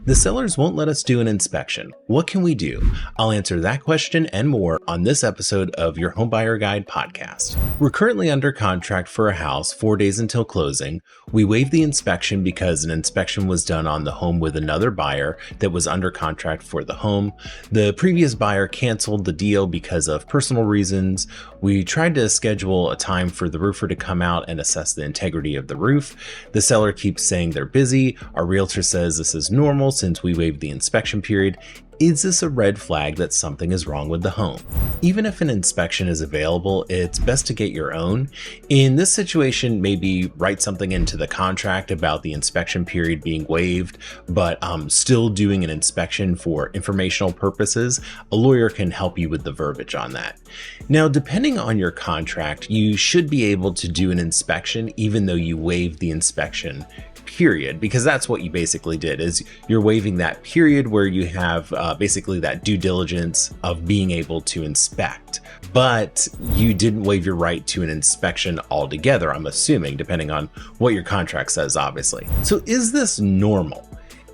The sellers won't let us do an inspection. What can we do? I'll answer that question and more on this episode of your Homebuyer Guide podcast. We're currently under contract for a house 4 days until closing. We waived the inspection because an inspection was done on the home with another buyer that was under contract for the home. The previous buyer canceled the deal because of personal reasons. We tried to schedule a time for the roofer to come out and assess the integrity of the roof. The seller keeps saying they're busy. Our realtor says this is normal since we waived the inspection period. Is this a red flag that something is wrong with the home? Even if an inspection is available, it's best to get your own. In this situation, maybe write something into the contract about the inspection period being waived, but still doing an inspection for informational purposes. A lawyer can help you with the verbiage on that. Now, depending on your contract, you should be able to do an inspection even though you waived the inspection period, because that's what you basically did, is you're waiving that period where you have basically that due diligence of being able to inspect, but you didn't waive your right to an inspection altogether, I'm assuming, depending on what your contract says, obviously. So is this normal?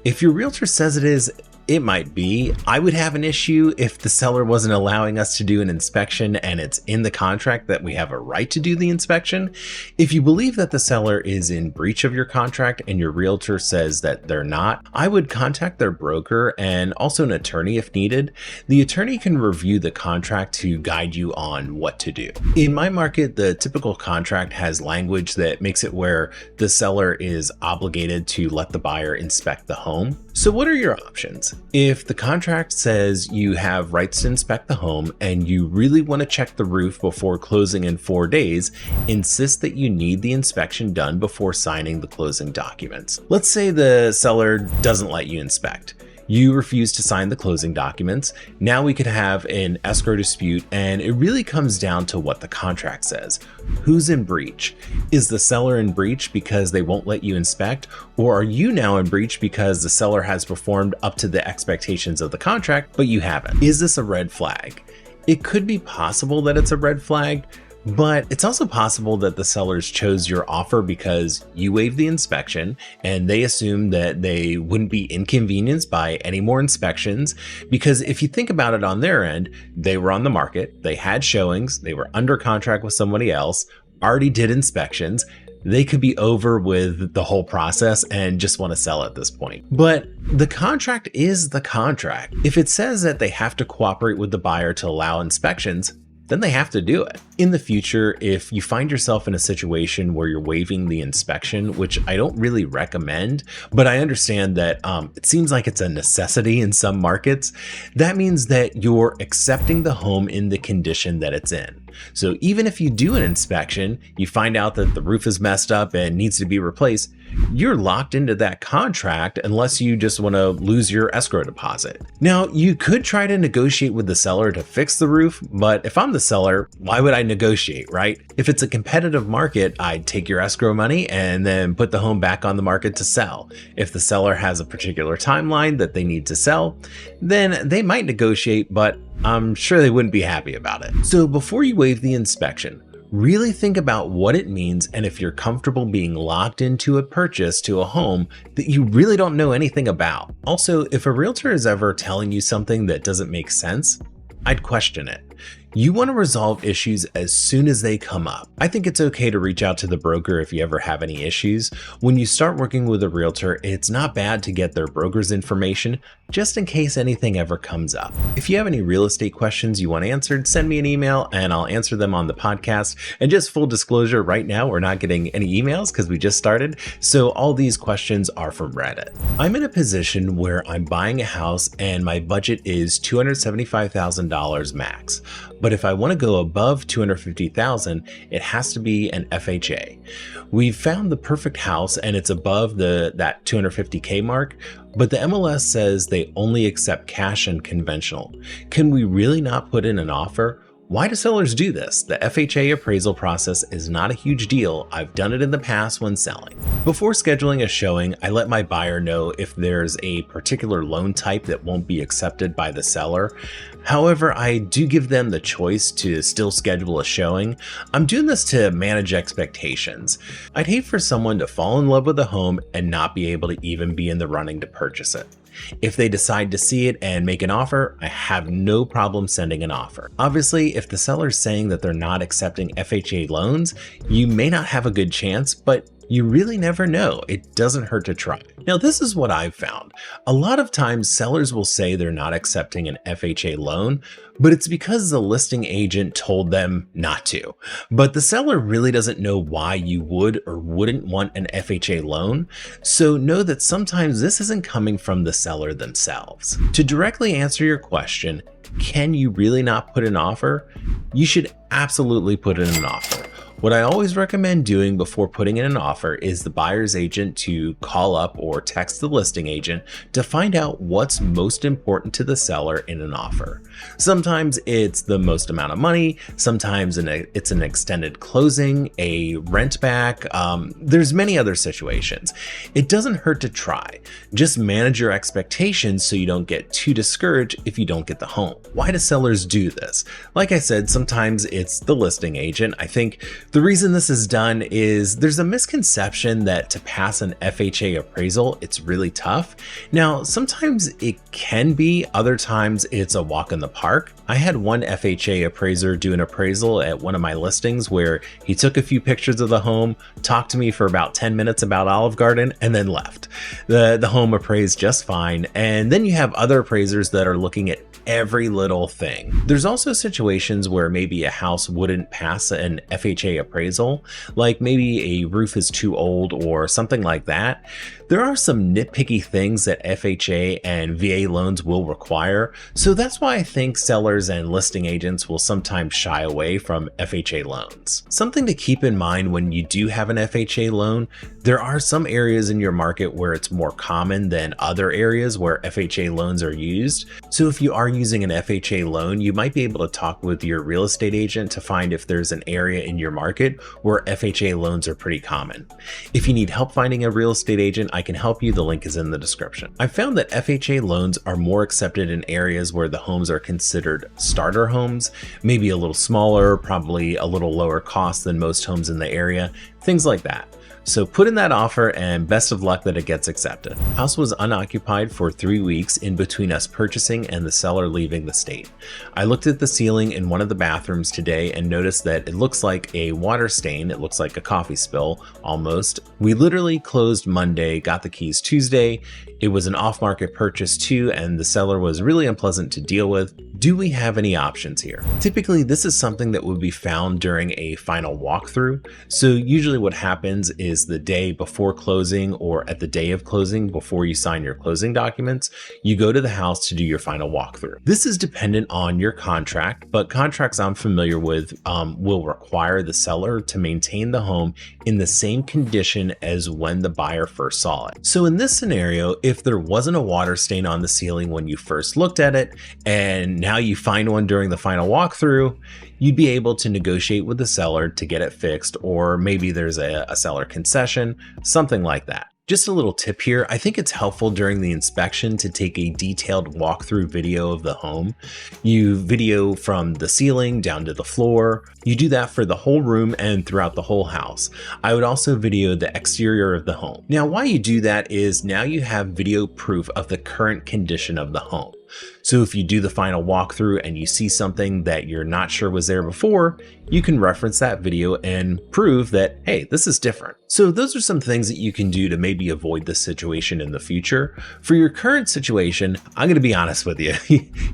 If your realtor says it is, it might be. I would have an issue if the seller wasn't allowing us to do an inspection and it's in the contract that we have a right to do the inspection. If you believe that the seller is in breach of your contract and your realtor says that they're not, I would contact their broker and also an attorney if needed. The attorney can review the contract to guide you on what to do. In my market, the typical contract has language that makes it where the seller is obligated to let the buyer inspect the home. So what are your options? If the contract says you have rights to inspect the home and you really want to check the roof before closing in 4 days, insist that you need the inspection done before signing the closing documents. Let's say the seller doesn't let you inspect. You refuse to sign the closing documents. Now we could have an escrow dispute, and it really comes down to what the contract says. Who's in breach? Is the seller in breach because they won't let you inspect, or are you now in breach because the seller has performed up to the expectations of the contract, but you haven't? Is this a red flag? It could be possible that it's a red flag, but it's also possible that the sellers chose your offer because you waived the inspection and they assumed that they wouldn't be inconvenienced by any more inspections. Because if you think about it on their end, they were on the market, they had showings, they were under contract with somebody else, already did inspections. They could be over with the whole process and just want to sell at this point. But the contract is the contract. If it says that they have to cooperate with the buyer to allow inspections, then they have to do it. In the future, if you find yourself in a situation where you're waiving the inspection, which I don't really recommend, but I understand that it seems like it's a necessity in some markets, that means that you're accepting the home in the condition that it's in. So even if you do an inspection, you find out that the roof is messed up and needs to be replaced, you're locked into that contract unless you just want to lose your escrow deposit. Now, you could try to negotiate with the seller to fix the roof, but if I'm the seller, why would I negotiate, right? If it's a competitive market, I'd take your escrow money and then put the home back on the market to sell. If the seller has a particular timeline that they need to sell, then they might negotiate, but I'm sure they wouldn't be happy about it. So before you waive the inspection, really think about what it means and if you're comfortable being locked into a purchase to a home that you really don't know anything about. Also, if a realtor is ever telling you something that doesn't make sense, I'd question it. You want to resolve issues as soon as they come up. I think it's okay to reach out to the broker if you ever have any issues. When you start working with a realtor, it's not bad to get their broker's information just in case anything ever comes up. If you have any real estate questions you want answered, send me an email and I'll answer them on the podcast. And just full disclosure, right now we're not getting any emails because we just started. So all these questions are from Reddit. I'm in a position where I'm buying a house and my budget is $275,000 max. But if I want to go above $250,000, it has to be an FHA. We've found the perfect house and it's above that $250K mark, but the MLS says they only accept cash and conventional. Can we really not put in an offer? Why do sellers do this? The FHA appraisal process is not a huge deal. I've done it in the past when selling. Before scheduling a showing, I let my buyer know if there's a particular loan type that won't be accepted by the seller. However, I do give them the choice to still schedule a showing. I'm doing this to manage expectations. I'd hate for someone to fall in love with a home and not be able to even be in the running to purchase it. If they decide to see it and make an offer, I have no problem sending an offer. Obviously, if the seller's saying that they're not accepting FHA loans, you may not have a good chance, but you really never know. It doesn't hurt to try. Now, this is what I've found. A lot of times sellers will say they're not accepting an FHA loan, but it's because the listing agent told them not to. But the seller really doesn't know why you would or wouldn't want an FHA loan. So know that sometimes this isn't coming from the seller themselves. To directly answer your question, can you really not put an offer? You should absolutely put in an offer. What I always recommend doing before putting in an offer is the buyer's agent to call up or text the listing agent to find out what's most important to the seller in an offer. Sometimes it's the most amount of money, sometimes it's an extended closing, a rent back, there's many other situations. It doesn't hurt to try. Just manage your expectations so you don't get too discouraged if you don't get the home. Why do sellers do this? Like I said, sometimes it's the listing agent. I think the reason this is done is there's a misconception that to pass an FHA appraisal, it's really tough. Now, sometimes it can be, other times it's a walk in the park. I had one FHA appraiser do an appraisal at one of my listings where he took a few pictures of the home, talked to me for about 10 minutes about Olive Garden, and then left. The home appraised just fine. And then you have other appraisers that are looking at every little thing. There's also situations where maybe a house wouldn't pass an FHA appraisal, like maybe a roof is too old or something like that. There are some nitpicky things that FHA and VA loans will require, so that's why I think sellers and listing agents will sometimes shy away from FHA loans. Something to keep in mind when you do have an FHA loan, there are some areas in your market where it's more common than other areas where FHA loans are used. So if you are using an FHA loan, you might be able to talk with your real estate agent to find if there's an area in your market where FHA loans are pretty common. If you need help finding a real estate agent, I can help you. The link is in the description. I found that FHA loans are more accepted in areas where the homes are considered starter homes, maybe a little smaller, probably a little lower cost than most homes in the area, things like that. So put in that offer and best of luck that it gets accepted. House was unoccupied for 3 weeks in between us purchasing and the seller leaving the state. I looked at the ceiling in one of the bathrooms today and noticed that it looks like a water stain. It looks like a coffee spill almost. We literally closed Monday, got the keys Tuesday. It was an off-market purchase too, and the seller was really unpleasant to deal with. Do we have any options here? Typically, this is something that would be found during a final walkthrough. So usually what happens is the day before closing or at the day of closing, before you sign your closing documents, you go to the house to do your final walkthrough. This is dependent on your contract, but contracts I'm familiar with will require the seller to maintain the home in the same condition as when the buyer first saw it. So in this scenario, if there wasn't a water stain on the ceiling when you first looked at it, and now you find one during the final walkthrough, you'd be able to negotiate with the seller to get it fixed, or maybe there's a seller concession, something like that. Just a little tip here, I think it's helpful during the inspection to take a detailed walkthrough video of the home. You video from the ceiling down to the floor. You do that for the whole room and throughout the whole house. I would also video the exterior of the home. Now, why you do that is now you have video proof of the current condition of the home. So if you do the final walkthrough and you see something that you're not sure was there before, you can reference that video and prove that, hey, this is different. So those are some things that you can do to maybe avoid this situation in the future. For your current situation, I'm going to be honest with you,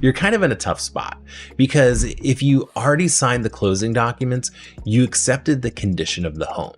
you're kind of in a tough spot, because if you already signed the closing documents, you accepted the condition of the home.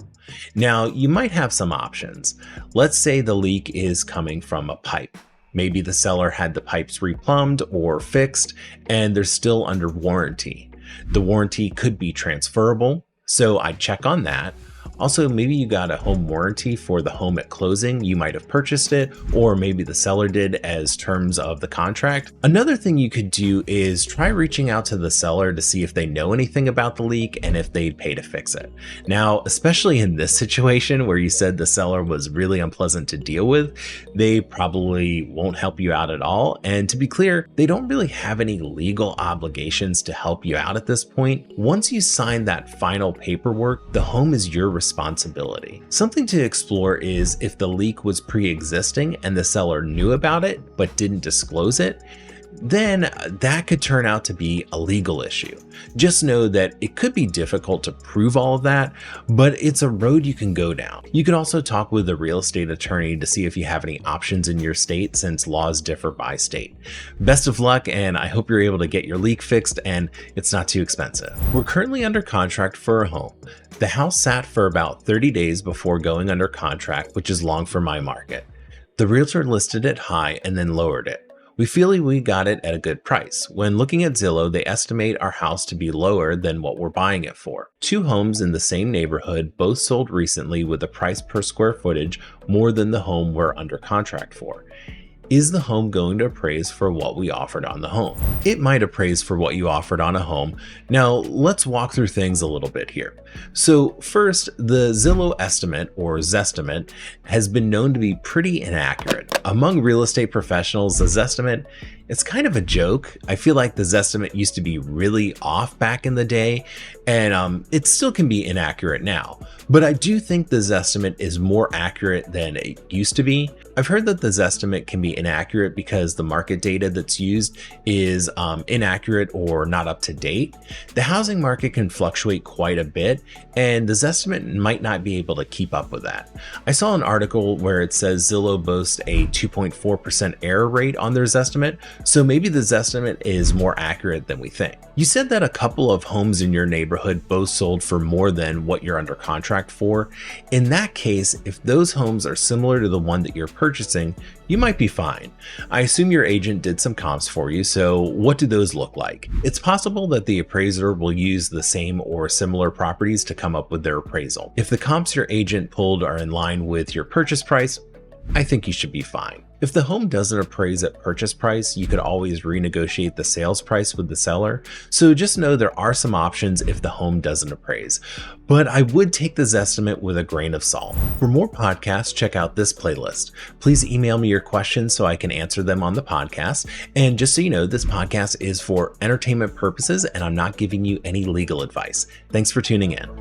Now, you might have some options. Let's say the leak is coming from a pipe. Maybe the seller had the pipes replumbed or fixed and they're still under warranty. The warranty could be transferable, so I'd check on that. Also, maybe you got a home warranty for the home at closing. You might have purchased it, or maybe the seller did as terms of the contract. Another thing you could do is try reaching out to the seller to see if they know anything about the leak and if they'd pay to fix it. Now, especially in this situation where you said the seller was really unpleasant to deal with, they probably won't help you out at all. And to be clear, they don't really have any legal obligations to help you out at this point. Once you sign that final paperwork, the home is your responsibility. Something to explore is if the leak was pre-existing and the seller knew about it but didn't disclose it, then that could turn out to be a legal issue. Just know that it could be difficult to prove all of that, but it's a road you can go down. You can also talk with a real estate attorney to see if you have any options in your state, since laws differ by state. Best of luck, and I hope you're able to get your leak fixed and it's not too expensive. We're currently under contract for a home. The house sat for about 30 days before going under contract, which is long for my market. The realtor listed it high and then lowered it. We feel we got it at a good price. When looking at Zillow, they estimate our house to be lower than what we're buying it for. 2 homes in the same neighborhood, both sold recently with a price per square footage more than the home we're under contract for. Is the home going to appraise for what we offered on the home? It might appraise for what you offered on a home. Now, let's walk through things a little bit here. So first, the Zillow estimate, or Zestimate, has been known to be pretty inaccurate. Among real estate professionals, the Zestimate, it's kind of a joke. I feel like the Zestimate used to be really off back in the day, and it still can be inaccurate now. But I do think the Zestimate is more accurate than it used to be. I've heard that the Zestimate can be inaccurate because the market data that's used is inaccurate or not up to date. The housing market can fluctuate quite a bit, and the Zestimate might not be able to keep up with that. I saw an article where it says Zillow boasts a 2.4% error rate on their Zestimate, so maybe the Zestimate is more accurate than we think. You said that a couple of homes in your neighborhood both sold for more than what you're under contract for. In that case, if those homes are similar to the one that you're purchasing, you might be fine. I assume your agent did some comps for you, so what do those look like? It's possible that the appraiser will use the same or similar properties to come up with their appraisal. If the comps your agent pulled are in line with your purchase price, I think you should be fine. If the home doesn't appraise at purchase price, you could always renegotiate the sales price with the seller. So just know there are some options if the home doesn't appraise. But I would take this estimate with a grain of salt. For more podcasts, check out this playlist. Please email me your questions so I can answer them on the podcast. And just so you know, this podcast is for entertainment purposes and I'm not giving you any legal advice. Thanks for tuning in.